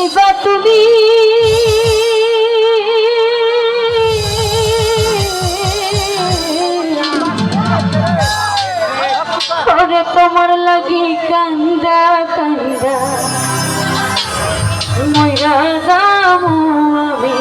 যাইবা তুমি ওরে তোমার লাগি কান্দা কান্দা মইরা যামু আমি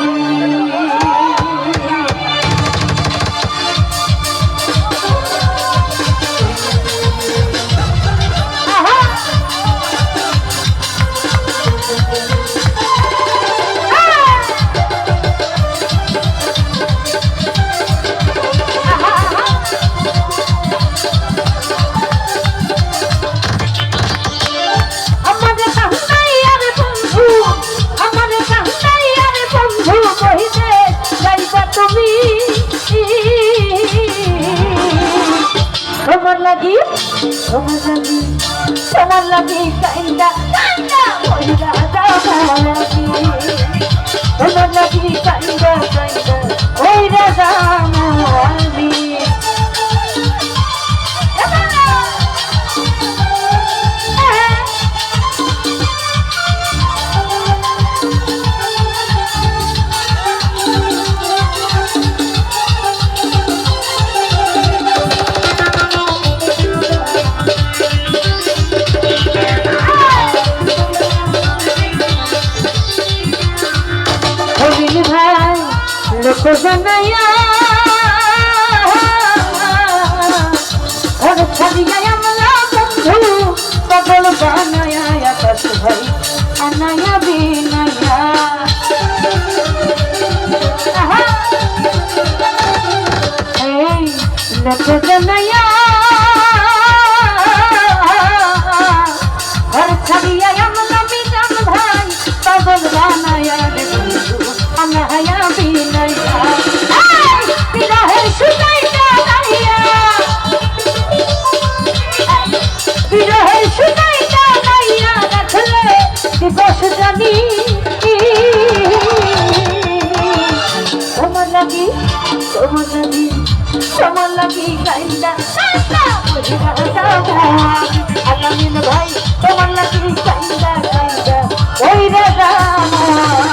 তোমার লাগি কাইন্দা কাইন্দা মইরা যামু আমি তোমার লাগি কাইন্দা কাইন্দা মইরা যামু আমি লোক জানাইয়া ঘর ছাড়িয়া আমরা বন্ধু পাগল বানায়া আকাশ ভাই আনায়া বিনায়া এই লোক জানাইয়া ঘর ছাড়িয়া আমরা বিজান ভাই পাগল বানায়া বন্ধু আনায়া বিনায়া বিরহের সুতাইটা গাইয়া বিরহের সুতাইটা গাইয়া রাখলে দিবস জানি তোমার লাগি তোমার লাগি তোমার লাগি গাইন্দা আলামিন ভাই তোমার লাগি গাইন্দা গাইন্দা ওই রাজা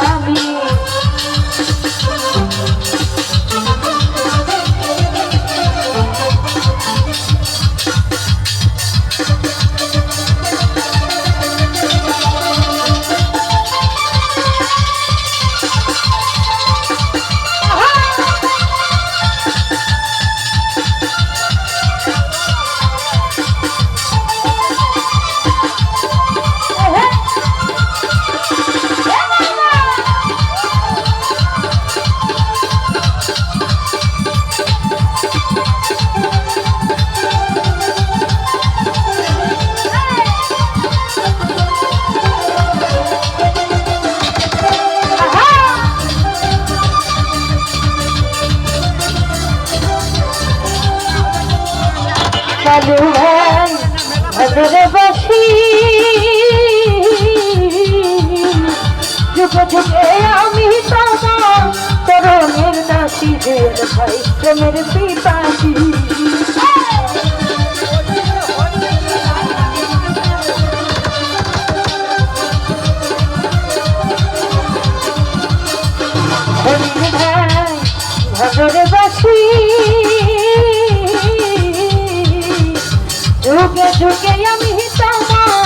আমি কালু ভাই ভজরে বসি যুগ যুগে আমি তোমার তরুণের দাসী ভাই প্রেমের পিপাসী ভাই ভজরে বসি যুগে যুগে আমি তোমার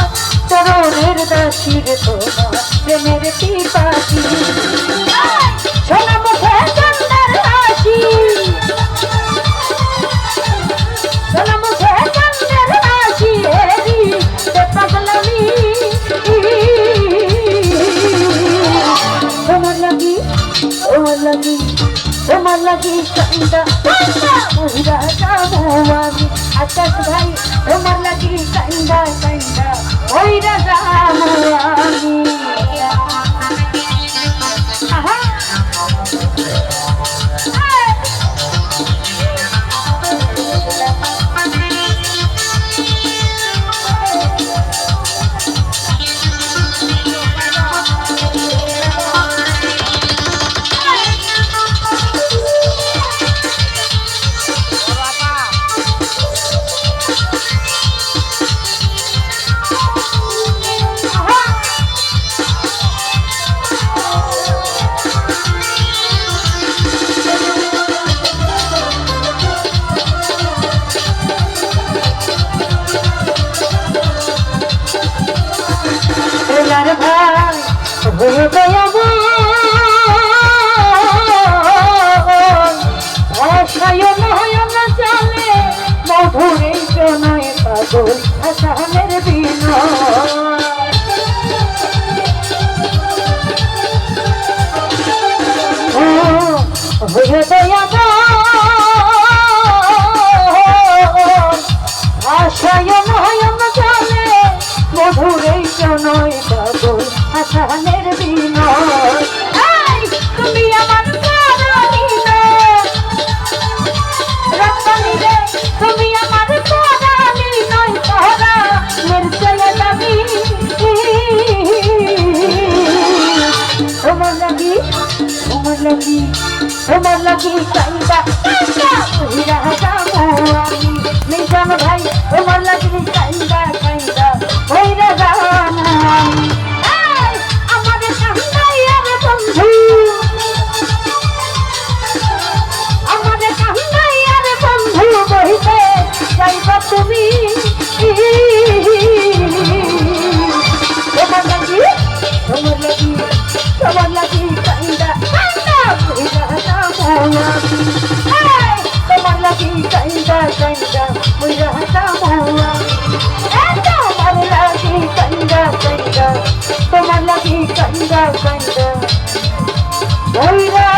তরুণের দাসী তোমার প্রেমের পিপাসী সোনা মুখে চন্দ্রের হাসি সোনা মুখে চন্দ্রের হাসি হেরি পাগলামি তোমার লাগি তোমার লাগি তোমার লাগি কান্দা মহিলা যাবো আমি আকাশ ভাই তোমার লাগি কান্দা কান্দা মহিলা যাবো আমি নয়ন নয়ন চলে মধুরে প্রণয় পাগল হাসানের বিনয় হৃদয় আশায় নয়ন চলে মধুরে প্রণয় পাগল হাসানের বিনয় তুমি আমার প্রাণী রক্তানি রে তুমি আমার প্রাণী নয় তারা নির্জয় দাবি তোমার লাগি তোমার লাগি তোমার লাগি কাইদা কইরা যাবো আমি মিজান ভাই তোমার লাগি কাইদা কাইদা কইরা যাবো আমি আমাদের কান্দাই আর বন্ধু আমাদের কান্দাই আর বন্ধু বইতে যাইবা তুমি তোমার লাগি তোমার লাগি তোমার লাগি কাইদা কাইদা কইরা যাবো আমি তোমার লাগি কাইদা কাইদা কইরা যাবো আমি তোমার লাগি কাইদা কাইদা তোমার লাগি কাইদা কাইদা কইরা